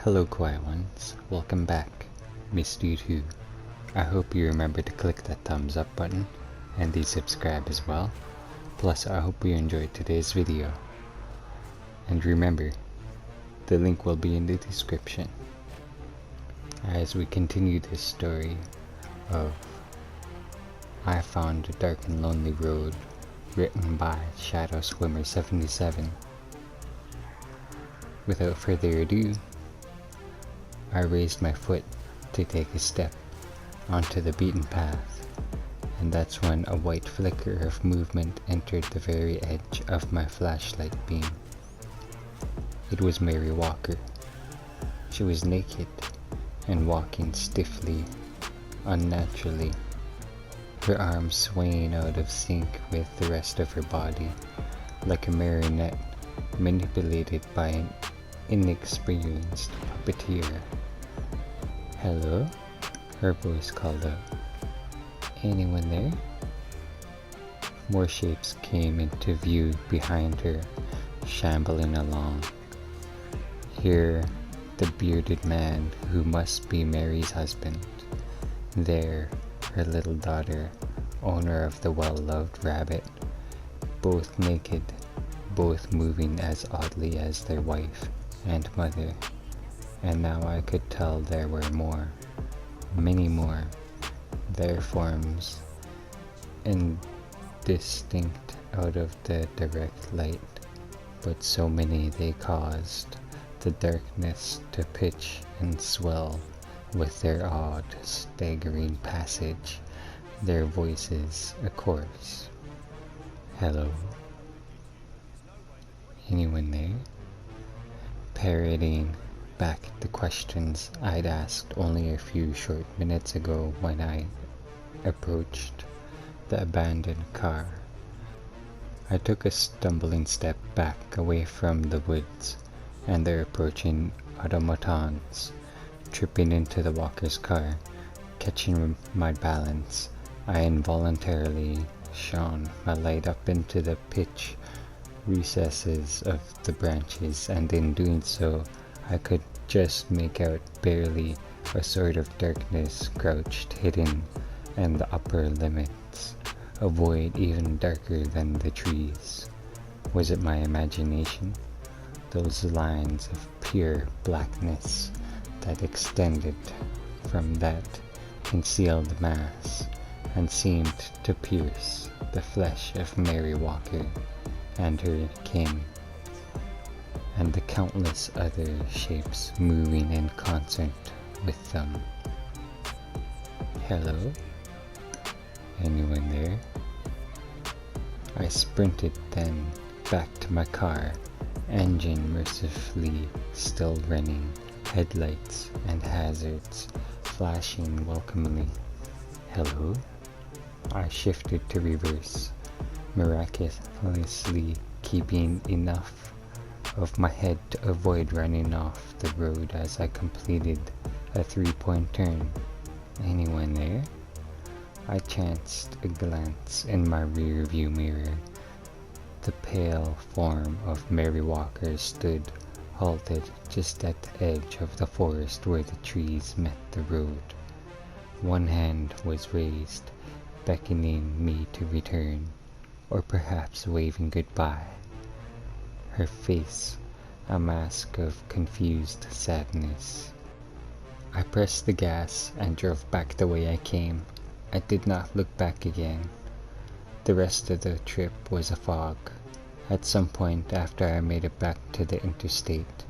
Hello Quiet Ones, welcome back. Missed you too. I hope you remember to click that thumbs up button and the subscribe as well. Plus I hope you enjoyed today's video. And remember, the link will be in the description. As we continue this story of I Found a Dark and Lonely Road, written by Shadow Swimmer 77. Without further ado, I raised my foot to take a step onto the beaten path, and that's when a white flicker of movement entered the very edge of my flashlight beam. It was Mary Walker. She was naked and walking stiffly, unnaturally, her arms swaying out of sync with the rest of her body, like a marionette manipulated by an inexperienced puppeteer. "Hello?" her voice called out. "Anyone there?" More shapes came into view behind her, shambling along. Here, the bearded man who must be Mary's husband. There, her little daughter, owner of the well-loved rabbit, both naked, both moving as oddly as their wife and mother. And now I could tell there were more, many more, their forms indistinct out of the direct light, but so many they caused the darkness to pitch and swell with their odd, staggering passage, their voices a chorus. "Hello? Anyone there?" Parroting back the questions I'd asked only a few short minutes ago when I approached the abandoned car. I took a stumbling step back away from the woods and their approaching automatons, tripping into the Walker's car. Catching my balance, I involuntarily shone my light up into the pitch recesses of the branches, and in doing so I could just make out barely a sort of darkness crouched hidden in the upper limits, a void even darker than the trees. Was it my imagination? Those lines of pure blackness that extended from that concealed mass and seemed to pierce the flesh of Mary Walker and her kin, and the countless other shapes moving in concert with them. "Hello? Anyone there?" I sprinted then back to my car, engine mercifully still running, headlights and hazards flashing welcomely. "Hello?" I shifted to reverse, miraculously keeping enough of my head to avoid running off the road as I completed a 3-point turn. "Anyone there?" I chanced a glance in my rear view mirror. The pale form of Mary Walker stood halted just at the edge of the forest where the trees met the road. One hand was raised, beckoning me to return, or perhaps waving goodbye. Her face a mask of confused sadness. I pressed the gas and drove back the way I came. I did not look back again. The rest of the trip was a fog. At some point after I made it back to the interstate,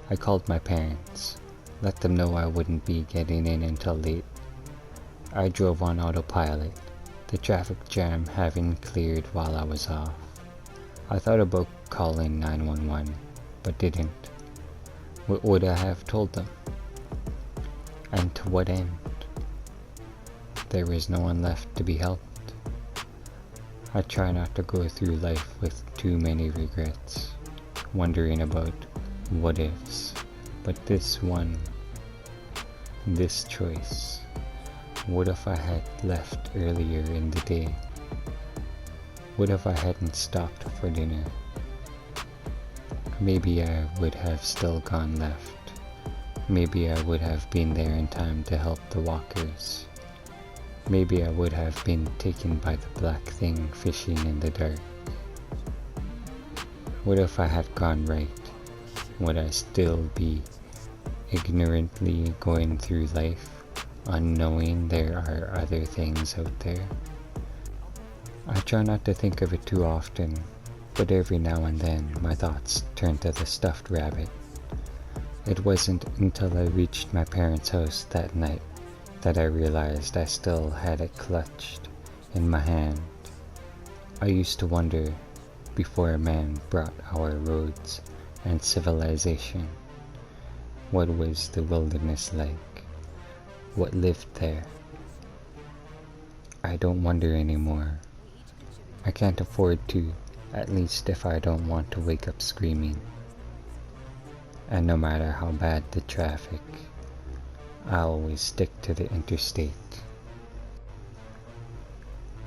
I called my parents, let them know I wouldn't be getting in until late. I drove on autopilot, the traffic jam having cleared while I was off. I thought about calling 911, but didn't. What would I have told them? And to what end? There was no one left to be helped. I try not to go through life with too many regrets, wondering about what ifs, but this one, this choice, what if I had left earlier in the day? What if I hadn't stopped for dinner? Maybe I would have still gone left, Maybe I would have been there in time to help the walkers. Maybe I would have been taken by the black thing fishing in the dark. What if I had gone right? Would I still be ignorantly going through life, unknowing there are other things out there? I try not to think of it too often, but every now and then my thoughts turn to the stuffed rabbit. It wasn't until I reached my parents' house that night that I realized I still had it clutched in my hand. I used to wonder, before man brought our roads and civilization, what was the wilderness like? What lived there? I don't wonder anymore. I can't afford to, at least if I don't want to wake up screaming. And no matter how bad the traffic, I always stick to the interstate.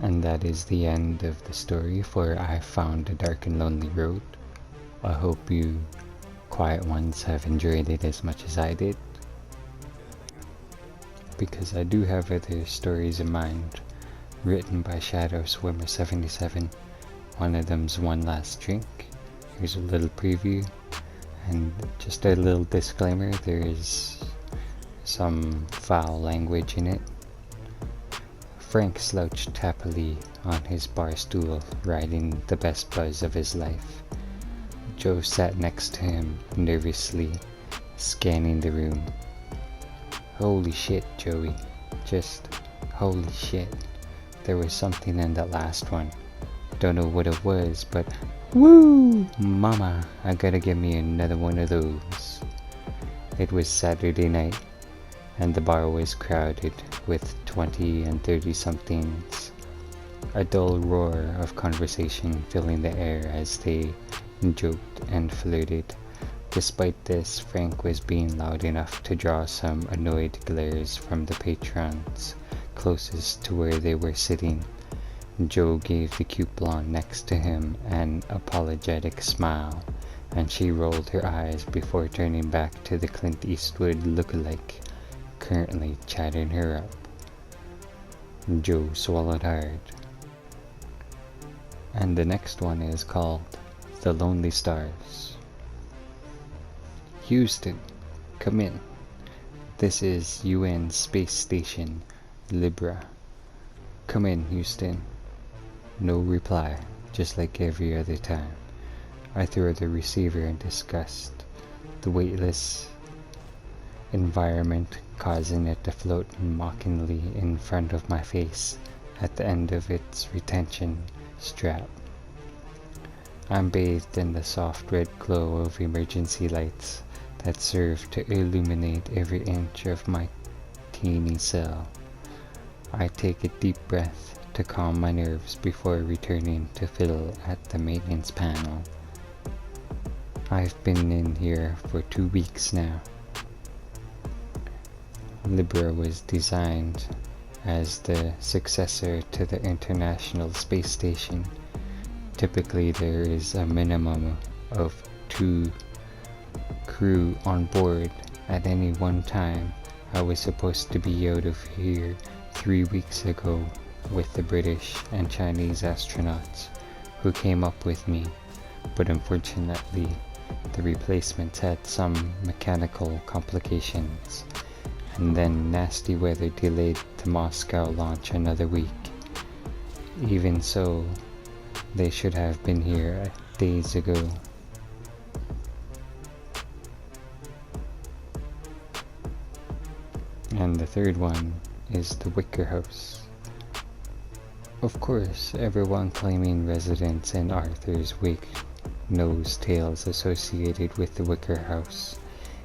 And that is the end of the story for I Found a Dark and Lonely Road. I hope you quiet ones have enjoyed it as much as I did, because I do have other stories in mind, written by Shadow Swimmer 77. One of them's One Last Drink. Here's a little preview, and just a little disclaimer, there is some foul language in it. Frank slouched happily on his bar stool, riding the best buzz of his life. Joe sat next to him, nervously scanning the room. Holy shit, Joey. Just holy shit. There was something in that last one. Don't know what it was, but woo! Mama, I gotta get me another one of those. It was Saturday night, and the bar was crowded with 20 and 30 somethings. A dull roar of conversation filling the air as they joked and flirted. Despite this, Frank was being loud enough to draw some annoyed glares from the patrons closest to where they were sitting. Joe gave the cute blonde next to him an apologetic smile, and she rolled her eyes before turning back to the Clint Eastwood lookalike, currently chatting her up. Joe swallowed hard. And the next one is called The Lonely Stars. Houston, come in. This is UN Space Station, Libra. Come in, Houston. No reply, just like every other time. I throw the receiver in disgust, the weightless environment causing it to float mockingly in front of my face at the end of its retention strap. I'm bathed in the soft red glow of emergency lights that serve to illuminate every inch of my teeny cell. I take a deep breath to calm my nerves before returning to fiddle at the maintenance panel. I've been in here for 2 weeks now. Libra was designed as the successor to the International Space Station. Typically there is a minimum of 2 crew on board at any one time. I was supposed to be out of here 3 weeks ago with the British and Chinese astronauts who came up with me, but unfortunately the replacements had some mechanical complications, and then nasty weather delayed the Moscow launch another week. Even so, they should have been here days ago. And the third one is the Wicker House. Of course, everyone claiming residence in Arthur's Wake knows tales associated with the Wicker House.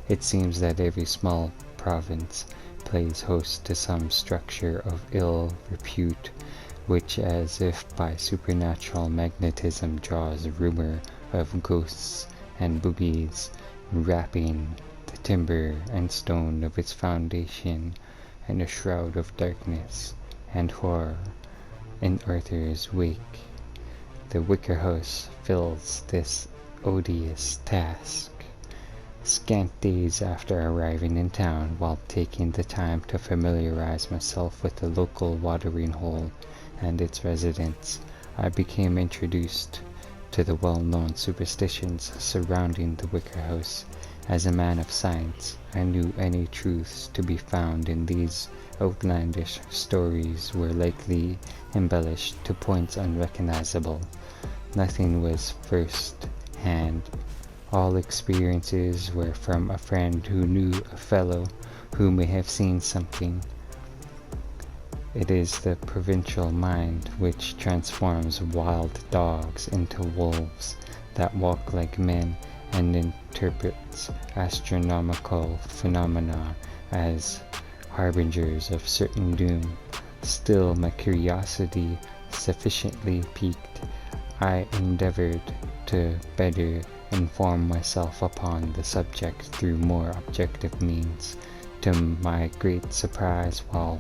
It seems that every small province plays host to some structure of ill repute, which, as if by supernatural magnetism, draws rumor of ghosts and boobies wrapping the timber and stone of its foundation in a shroud of darkness and horror. In Arthur's Wake, the Wicker House fills this odious task. Scant days after arriving in town, while taking the time to familiarize myself with the local watering hole and its residents, I became introduced to the well-known superstitions surrounding the Wicker House. As a man of science, I knew any truths to be found in these outlandish stories were likely embellished to points unrecognizable. Nothing was first-hand. All experiences were from a friend who knew a fellow who may have seen something. It is the provincial mind which transforms wild dogs into wolves, that walk like men, and interprets astronomical phenomena as harbingers of certain doom. Still, my curiosity sufficiently piqued, I endeavored to better inform myself upon the subject through more objective means. To my great surprise, while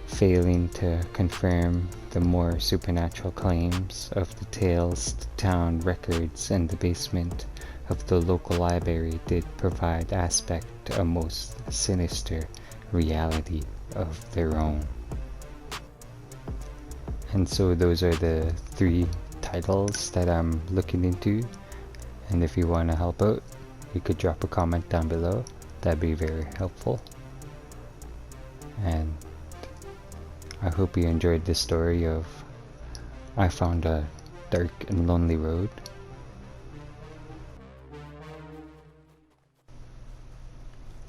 failing to confirm the more supernatural claims of the tales, the town records in the basement of the local library did provide aspect to a most sinister reality of their own. And so those are the 3 titles that I'm looking into, and if you want to help out, you could drop a comment down below. That'd be very helpful. And I hope you enjoyed this story of I found a dark and lonely road.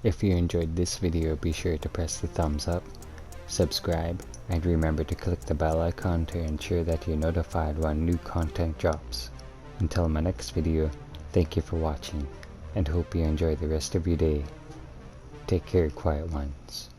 If you enjoyed this video, be sure to press the thumbs up, subscribe, and remember to click the bell icon to ensure that you're notified when new content drops. Until my next video, thank you for watching, and hope you enjoy the rest of your day. Take care, quiet ones.